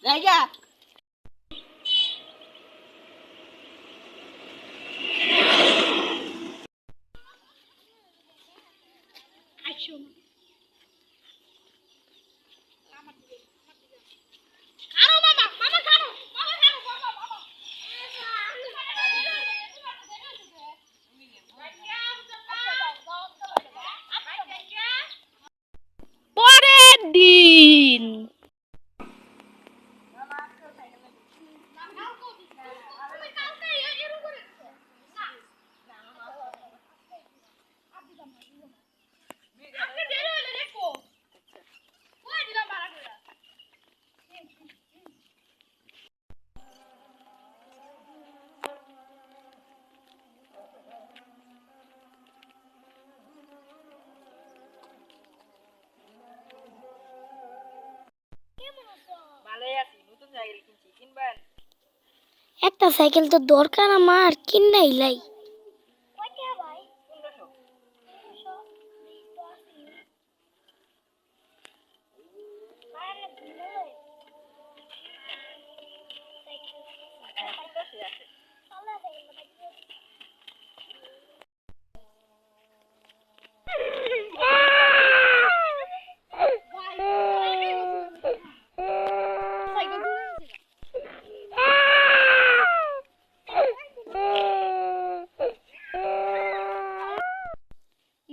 জায়গা পরের দিন একটা সাইকেল তো দরকার আমার, কিনাই লাই।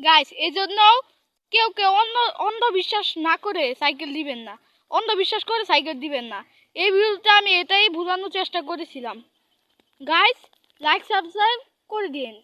গাইস এজন্য কেউ কেউ অন্ধবিশ্বাস না করে সাইকেল দিবেন না, অন্ধবিশ্বাস করে সাইকেল দিবেন না। এই ভিডিওতে আমি এটাই বোঝানোর চেষ্টা করেছিলাম। গাইস লাইক সাবস্ক্রাইব করে দিন।